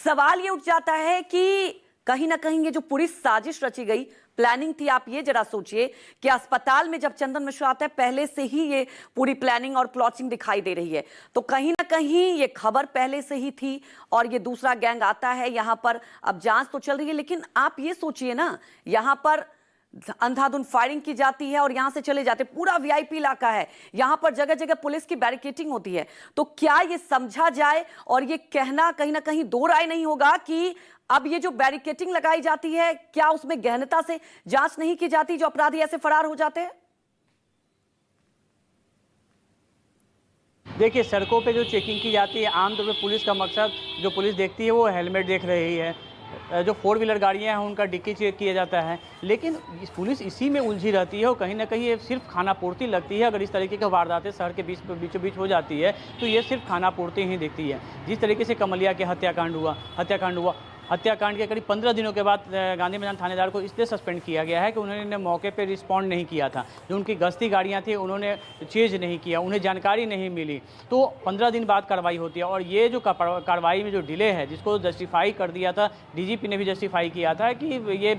सवाल ये उठ जाता है कि कहीं ना कहीं ये जो पूरी साजिश रची गई, प्लानिंग थी। आप ये जरा सोचिए कि अस्पताल में जब चंदन मिश्रा आता है, पहले से ही ये पूरी प्लानिंग और प्लॉटिंग दिखाई दे रही है। तो कहीं ना कहीं ये खबर पहले से ही थी और ये दूसरा गैंग आता है यहां पर। अब जांच तो चल रही है, लेकिन आप ये सोचिए ना, यहां पर अंधाधुंध फायरिंग की जाती है और यहां से चले जाते, पूरा वीआईपी इलाका है, यहां पर जगह जगह पुलिस की बैरिकेडिंग होती है। तो क्या ये समझा जाए और ये कहना कहीं ना कहीं दो राय नहीं होगा कि अब ये जो बैरिकेडिंग लगाई जाती है, क्या उसमें गहनता से जांच नहीं की जाती, जो अपराधी ऐसे फरार हो जाते हैं? देखिए, सड़कों पे जो चेकिंग की जाती है, आमतौर पे पुलिस का मकसद जो पुलिस देखती है वो हेलमेट देख रही है, जो 4 व्हीलर गाड़ियां हैं उनका डिक्की चेक किया जाता है। लेकिन पुलिस इसी में उलझी रहती है और कहीं ना कहीं ये सिर्फ खानापूर्ति लगती है। अगर इस तरीके की वारदातें शहर के बीचों बीच हो जाती है तो ये सिर्फ खानापूर्ति ही दिखती है। जिस तरीके से कमलिया के हत्याकांड हुआ, हत्याकांड के करीब 15 दिनों के बाद गांधी मैदान थानेदार को इसलिए सस्पेंड किया गया है कि उन्होंने मौके पर रिस्पॉन्ड नहीं किया था। जो उनकी गश्ती गाड़ियां थी उन्होंने चेज नहीं किया, उन्हें जानकारी नहीं मिली। तो 15 दिन बाद कार्रवाई होती है और ये जो कार्रवाई में जो डिले है, जिसको जस्टिफाई कर दिया था, डीजीपी ने भी जस्टिफाई किया था कि ये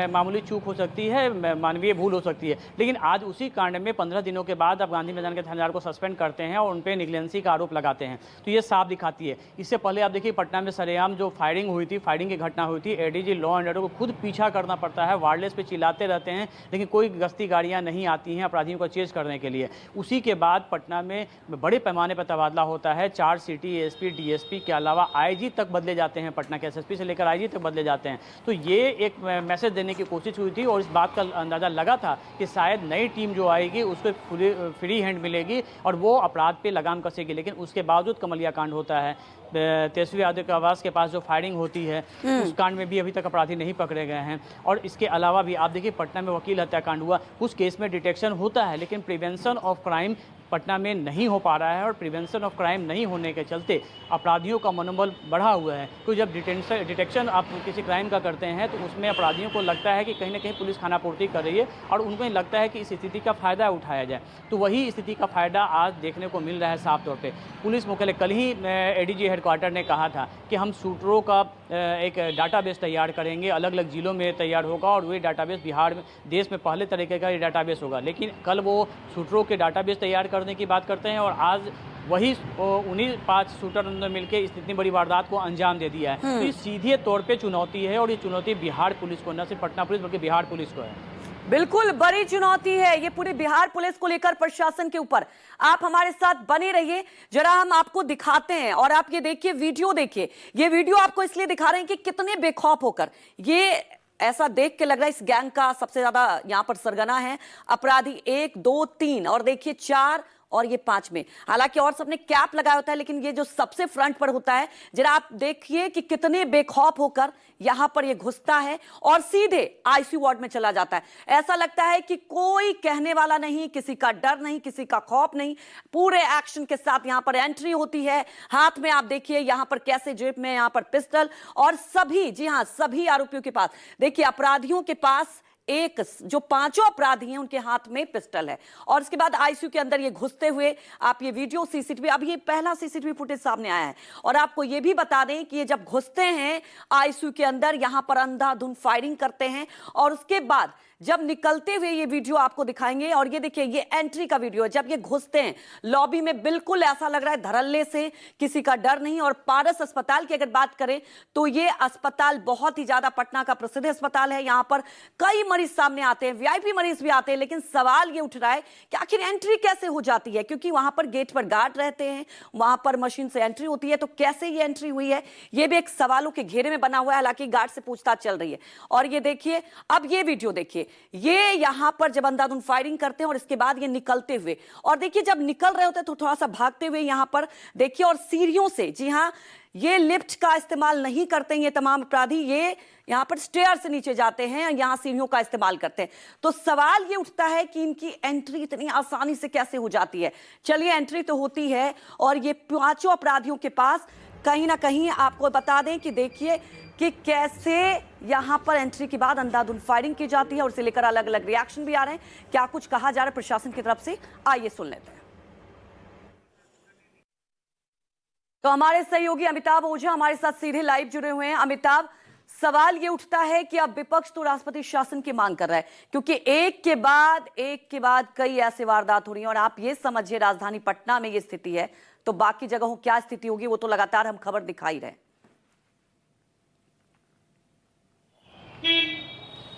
मामूली चूक हो सकती है, मानवीय भूल हो सकती है। लेकिन आज उसी कांड में 15 दिनों के बाद अब गांधी मैदान के थानेदार को सस्पेंड करते हैं और उन पर निगलेंसी का आरोप लगाते हैं। तो ये साफ दिखाती है। इससे पहले आप देखिए, पटना में सरेआम जो फायरिंग हुई थी, फायरिंग की घटना हुई थी, एडीजी लॉ एंड ऑर्डर को खुद पीछा करना पड़ता है, वायरलेस पे चिल्लाते रहते हैं, लेकिन कोई गश्ती गाड़ियां नहीं आती हैं अपराधियों को चेज करने के लिए। उसी के बाद पटना में बड़े पैमाने पर तबादला होता है। 4 सिटी एसपी, डीएसपी के अलावा आईजी तक बदले जाते हैं, पटना के एसएसपी से लेकर आईजी तक बदले जाते हैं। तो ये एक मैसेज देने की कोशिश हुई थी और इस बात का अंदाजा लगा था कि शायद नई टीम जो आएगी उसको फ्री हैंड मिलेगी और वो अपराध पे लगाम कसेगी। लेकिन उसके बावजूद कमलिया कांड होता है। तेजस्वी यादव के आवास के पास जो फायरिंग होती है, उस कांड में भी अभी तक अपराधी नहीं पकड़े गए हैं। और इसके अलावा भी आप देखिए, पटना में वकील हत्याकांड हुआ, उस केस में डिटेक्शन होता है, लेकिन प्रिवेंशन ऑफ क्राइम पटना में नहीं हो पा रहा है। और प्रिवेंशन ऑफ क्राइम नहीं होने के चलते अपराधियों का मनोबल बढ़ा हुआ है। तो जब डिटेक्शन आप किसी क्राइम का करते हैं तो उसमें अपराधियों को लगता है कि कहीं ना कहीं पुलिस खानापूर्ति कर रही है और उनको लगता है कि इस स्थिति का फ़ायदा उठाया जाए। तो वही स्थिति का फ़ायदा आज देखने को मिल रहा है साफ तौर पर। पुलिस मुख्यालय कल ही एडीजी हेडक्वार्टर ने कहा था कि हम शूटरों का एक डाटाबेस तैयार करेंगे, अलग अलग जिलों में तैयार होगा और वही डाटाबेस बिहार में देश में पहले तरीके का ये डाटाबेस होगा। लेकिन कल वो शूटरों के डाटाबेस तैयार करने की बात करते हैं और आज वही उन्हीं 5 शूटर ने मिलकर इतनी बड़ी वारदात को अंजाम दे दिया है। तो ये सीधे तौर पे चुनौती है और ये चुनौती बिहार पुलिस को, न सिर्फ पटना पुलिस बल्कि बिहार पुलिस को है। बिल्कुल बड़ी चुनौती है ये पूरी बिहार पुलिस को लेकर, प्रशासन के ऊपर। आप हमारे साथ बने रहिए, जरा हम आपको दिखाते हैं और आप ये देखिए, वीडियो देखिए। ये वीडियो आपको इसलिए दिखा रहे हैं कि कितने बेखौफ होकर, ये ऐसा देख के लग रहा है इस गैंग का सबसे ज्यादा यहां पर सरगना है अपराधी। 1 2 3 और देखिए 4 और ये 5 में। हालांकि और सबने कैप लगाया होता है, लेकिन ये जो सबसे फ्रंट पर होता है, जरा आप देखिए कि कितने बेखौफ होकर यहां पर ये घुसता है और सीधे आईसीयू वार्ड में चला जाता है। ऐसा लगता है कि कोई कहने वाला नहीं, किसी का डर नहीं, किसी का खौफ नहीं, पूरे एक्शन के साथ यहां पर एंट्री होती है। हाथ में आप देखिए यहां पर कैसे, जेब में यहां पर पिस्टल और सभी, जी हां, सभी आरोपियों के पास, देखिए अपराधियों के पास एक, जो 5 अपराधी हैं उनके हाथ में पिस्टल है। और इसके बाद आईसीयू के अंदर ये घुसते हुए आप ये वीडियो सीसीटीवी, अब ये पहला सीसीटीवी फुटेज सामने आया है और आपको ये भी बता दें कि ये जब घुसते हैं आईसीयू के अंदर, यहां पर अंधाधुंध फायरिंग करते हैं और उसके बाद जब निकलते हुए ये वीडियो आपको दिखाएंगे। और ये देखिए, ये एंट्री का वीडियो है, जब ये घुसते हैं लॉबी में, बिल्कुल ऐसा लग रहा है धड़ल्ले से, किसी का डर नहीं। और पारस अस्पताल की अगर बात करें तो ये अस्पताल बहुत ही ज्यादा पटना का प्रसिद्ध अस्पताल है। यहां पर कई मरीज सामने आते हैं, वीआईपी मरीज भी आते हैं, लेकिन सवाल ये उठ रहा है कि आखिर एंट्री कैसे हो जाती है, क्योंकि वहां पर गेट पर गार्ड रहते हैं, वहां पर मशीन से एंट्री होती है। तो कैसे ये एंट्री हुई है, ये भी एक सवालों के घेरे में बना हुआ है। हालांकि गार्ड से पूछताछ चल रही है। और ये देखिए, अब ये वीडियो देखिए, ये यहां पर जब अंधाधुंध फायरिंग करते हैं और इसके बाद ये निकलते हुए, और देखिए जब निकल रहे होते हैं तो थोड़ा सा भागते हुए यहां पर देखिए, और सीढ़ियों से, जी हां, ये लिफ्ट का इस्तेमाल नहीं करते हैं ये तमाम अपराधी, ये यहां पर स्टेयर से नीचे जाते हैं, यहां सीढ़ियों का इस्तेमाल करते हैं। तो सवाल ये उठता है कि इनकी एंट्री इतनी आसानी से कैसे हो जाती है। चलिए, एंट्री तो होती है और ये 5 अपराधियों के पास कहीं ना कहीं आपको बता दें कि देखिए कि कैसे यहां पर एंट्री के बाद अंधाधुंध फायरिंग की जाती है और इसे लेकर अलग अलग रिएक्शन भी आ रहे हैं। क्या कुछ कहा जा रहा है प्रशासन की तरफ से, आइए सुन लेते हैं। तो हमारे सहयोगी अमिताभ ओझा हमारे साथ सीधे लाइव जुड़े हुए हैं। अमिताभ, सवाल ये उठता है कि अब विपक्ष तो राष्ट्रपति शासन की मांग कर रहा है, क्योंकि एक के बाद कई ऐसे वारदात हो रही हैं और आप ये समझिए राजधानी पटना में ये स्थिति है, तो बाकी जगहों क्या स्थिति होगी वो तो लगातार हम खबर दिखा ही रहे हैं।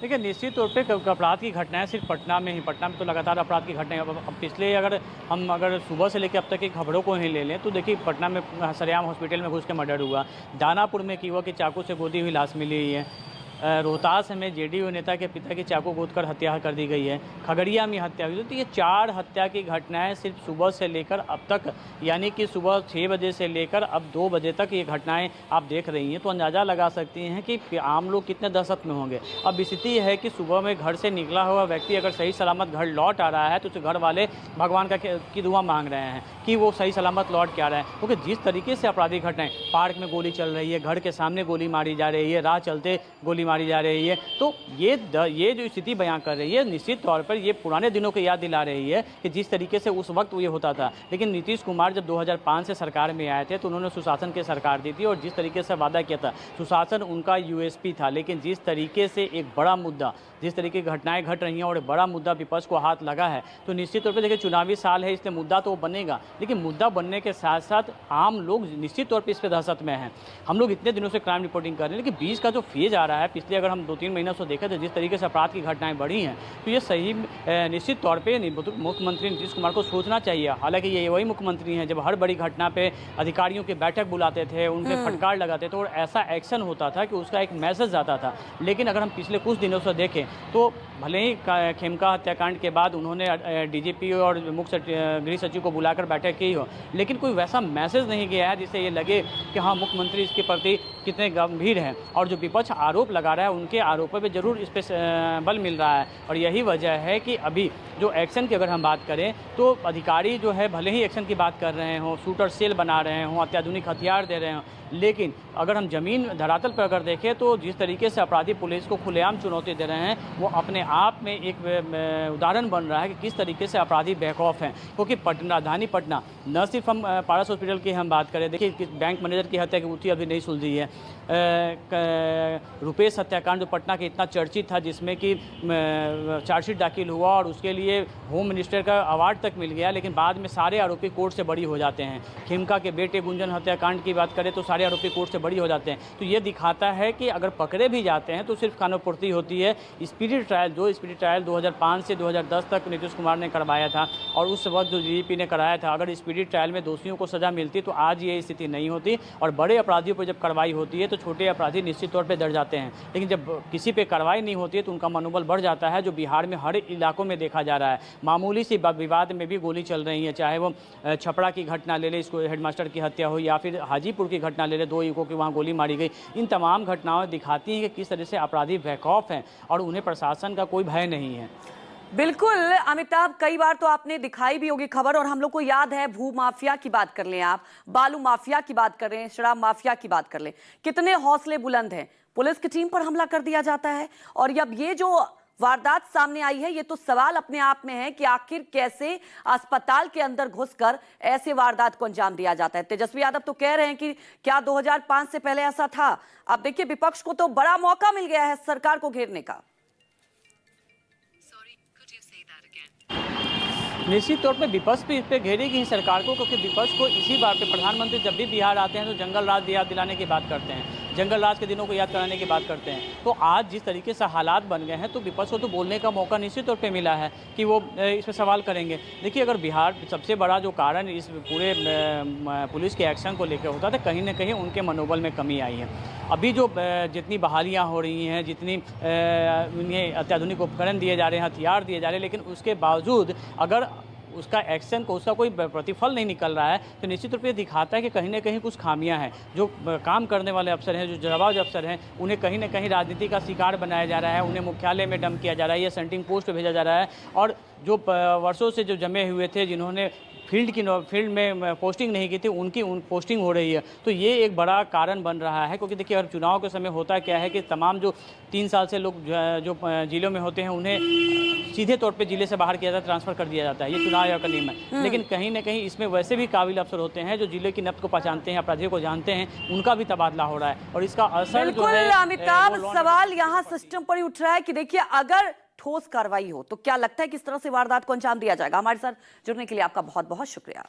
देखिए, निश्चित तौर पे अपराध की घटनाएं सिर्फ पटना में तो लगातार अपराध की घटनाएं अब पिछले अगर सुबह से लेकर अब तक की खबरों को ही ले लें तो देखिए, पटना में सरेआम हॉस्पिटल में घुस के मर्डर हुआ, दानापुर में एक युवक की चाकू से गोदी हुई लाश मिली हुई है, रोहतास में जेडीयू नेता के पिता की चाकू गोदकर हत्या कर दी गई है, खगड़िया में हत्या हुई। तो ये 4 हत्या की घटनाएं सिर्फ सुबह से लेकर अब तक, यानी कि सुबह 6 बजे से लेकर अब 2 बजे तक ये घटनाएं आप देख रही हैं, तो अंदाज़ा लगा सकती हैं कि आम लोग कितने दहशत में होंगे। अब स्थिति है कि सुबह में घर से निकला हुआ व्यक्ति अगर सही सलामत घर लौट आ रहा है तो उसके घर वाले भगवान की दुआ मांग रहे हैं कि वो सही सलामत लौट के आ रहा है, क्योंकि जिस तरीके से आपराधिक घटनाएं, पार्क में गोली चल रही है, घर के सामने गोली मारी जा रही है, राह चलते गोली मारी जा रही है, तो ये जो स्थिति बयां कर रही है, निश्चित तौर पर ये पुराने दिनों को याद दिला रही है कि जिस तरीके से उस वक्त ये होता था। लेकिन नीतीश कुमार जब 2005 से सरकार में आए थे तो उन्होंने सुशासन की सरकार दी थी और जिस तरीके से वादा किया था, सुशासन उनका यूएसपी था। लेकिन जिस तरीके से एक बड़ा मुद्दा, जिस तरीके की घटनाएं घट रही हैं और बड़ा मुद्दा विपक्ष को हाथ लगा है, तो निश्चित तौर पर देखिए, चुनावी साल है, इसलिए मुद्दा तो बनेगा, लेकिन मुद्दा बनने के साथ साथ आम लोग निश्चित तौर पर इस पर दहशत में हैं। हम लोग इतने दिनों से क्राइम रिपोर्टिंग कर रहे हैं, लेकिन बीच का जो फेज आ रहा है, पिछले अगर हम 2-3 महीनों से देखें तो जिस तरीके से अपराध की घटनाएं बढ़ी हैं, तो ये सही निश्चित तौर पे मुख्यमंत्री नीतीश कुमार को सोचना चाहिए। हालांकि ये वही मुख्यमंत्री हैं जब हर बड़ी घटना पे अधिकारियों की बैठक बुलाते थे, उन पे फटकार लगाते थे और ऐसा एक्शन होता था कि उसका एक मैसेज जाता था। लेकिन अगर हम पिछले कुछ दिनों से देखें तो भले ही खेमका हत्याकांड के बाद उन्होंने डीजीपी और मुख्य गृह सचिव को बुलाकर बैठक की हो, लेकिन कोई वैसा मैसेज नहीं गया है जिससे ये लगे कि हाँ, मुख्यमंत्री इसके प्रति कितने गंभीर हैं। और जो विपक्ष आरोप लगा रहा है, उनके आरोपों पर जरूर इस पर बल मिल रहा है और यही वजह है कि अभी जो एक्शन की अगर हम बात करें तो अधिकारी जो है भले ही एक्शन की बात कर रहे हों, शूटर सेल बना रहे हों, अत्याधुनिक हथियार दे रहे हों, लेकिन अगर हम जमीन धरातल पर अगर देखें तो जिस तरीके से अपराधी पुलिस को खुलेआम चुनौती दे रहे हैं, वो अपने आप में एक उदाहरण बन रहा है कि किस तरीके से अपराधी बैकऑफ हैं। क्योंकि राजधानी पटना, न सिर्फ हम पारस हॉस्पिटल की हम बात करें, देखिए बैंक मैनेजर की हत्या की गुत्थी अभी नहीं सुलझी है, रुपेश हत्याकांड जो पटना के इतना चर्चित था, जिसमें कि चार्जशीट दाखिल हुआ और उसके लिए होम मिनिस्टर का अवार्ड तक मिल गया, लेकिन बाद में सारे आरोपी कोर्ट से बरी हो जाते हैं। खेमका के बेटे गुंजन हत्याकांड की बात करें तो सारे आरोपी कोर्ट से बरी हो जाते हैं। तो ये दिखाता है कि अगर पकड़े भी जाते हैं तो सिर्फ कानूनपूर्ति होती है। स्पीडी ट्रायल 2005 से 2010 तक नीतीश कुमार ने करवाया था और उस वक्त जो डीजीपी ने कराया था, अगर स्पीडी ट्रायल में दोषियों को सजा मिलती तो आज ये स्थिति नहीं होती। और बड़े अपराधियों पर जब कार्रवाई होती है तो छोटे अपराधी निश्चित तौर पर डर जाते हैं, लेकिन जब किसी पे कार्रवाई नहीं होती है तो उनका मनोबल बढ़ जाता है, जो बिहार में हर इलाकों में देखा जा रहा है। मामूली सी विवाद में भी गोली चल रही है, चाहे वो छपरा की घटना ले ले, इसको हेडमास्टर की हत्या हुई, या फिर हाजीपुर की घटना ले ले, 2 युवकों की वहाँ गोली मारी गई। इन तमाम घटनाएं दिखाती हैं कि किस तरह से अपराधी बैकऑफ हैं और उन्हें प्रशासन का कोई भय नहीं है। बिल्कुल अमिताभ, कई बार तो आपने दिखाई भी होगी खबर और हम लोग को याद है, भू माफिया की बात कर लें, आप बालू माफिया की बात कर रहे हैं, शराब माफिया की बात कर लें, कितने हौसले बुलंद हैं। पुलिस की टीम पर हमला कर दिया जाता है और अब ये जो वारदात सामने आई है, ये तो सवाल अपने आप में है कि आखिर कैसे अस्पताल के अंदर घुसकर ऐसे वारदात को अंजाम दिया जाता है। तेजस्वी यादव तो कह रहे हैं कि क्या 2005 से पहले ऐसा था। अब देखिए, विपक्ष को तो बड़ा मौका मिल गया है सरकार को घेरने का। निश्चित तौर पे विपक्ष भी इस पर घेरेगी ही सरकार को, क्योंकि विपक्ष को इसी बात पे प्रधानमंत्री जब भी बिहार आते हैं तो जंगल राज याद दिलाने की बात करते हैं, जंगल राज के दिनों को याद कराने की बात करते हैं। तो आज जिस तरीके से हालात बन गए हैं तो विपक्ष को तो बोलने का मौका निश्चित तौर पे मिला है कि वो इस पर सवाल करेंगे। देखिए, अगर बिहार सबसे बड़ा जो कारण इस पूरे पुलिस के एक्शन को लेकर होता था, कहीं ना कहीं उनके मनोबल में कमी आई है। अभी जो जितनी बहालियाँ हो रही हैं, जितनी उन्हें अत्याधुनिक उपकरण दिए जा रहे हैं, हथियार दिए जा रहे हैं, लेकिन उसके बावजूद अगर उसका एक्शन को, उसका कोई प्रतिफल नहीं निकल रहा है तो निश्चित रूप से दिखाता है कि कहीं ना कहीं कुछ खामियां हैं। जो काम करने वाले अफसर हैं, जो जवाबदेह अफसर हैं, उन्हें कहीं ना कहीं राजनीति का शिकार बनाया जा रहा है, उन्हें मुख्यालय में डंप किया जा रहा है या सेंटिंग पोस्ट भेजा जा रहा है। और जो वर्षों से जो जमे हुए थे, जिन्होंने फील्ड में पोस्टिंग नहीं की थी उनकी पोस्टिंग हो रही है। तो ये एक बड़ा कारण बन रहा है, क्योंकि देखिए हर चुनाव के समय होता क्या है कि तमाम जो 3 साल से लोग जो जिलों में होते हैं उन्हें सीधे तौर पे जिले से बाहर किया जाता है, ट्रांसफर कर दिया जाता है। ये चुनाव आयोग का नियम है। लेकिन कहीं ना कहीं इसमें वैसे भी काबिल अफसर होते हैं जो जिले की नब्ज को पहचानते हैं, अपराधियों को जानते हैं, उनका भी तबादला हो रहा है और इसका असर जो बिल्कुल है अमिताभ, वो सवाल यहाँ सिस्टम पर ही उठ रहा है कि देखिए अगर ठोस कार्रवाई हो तो क्या लगता है किस तरह से वारदात को अंजाम दिया जाएगा। हमारे साथ जुड़ने के लिए आपका बहुत बहुत शुक्रिया।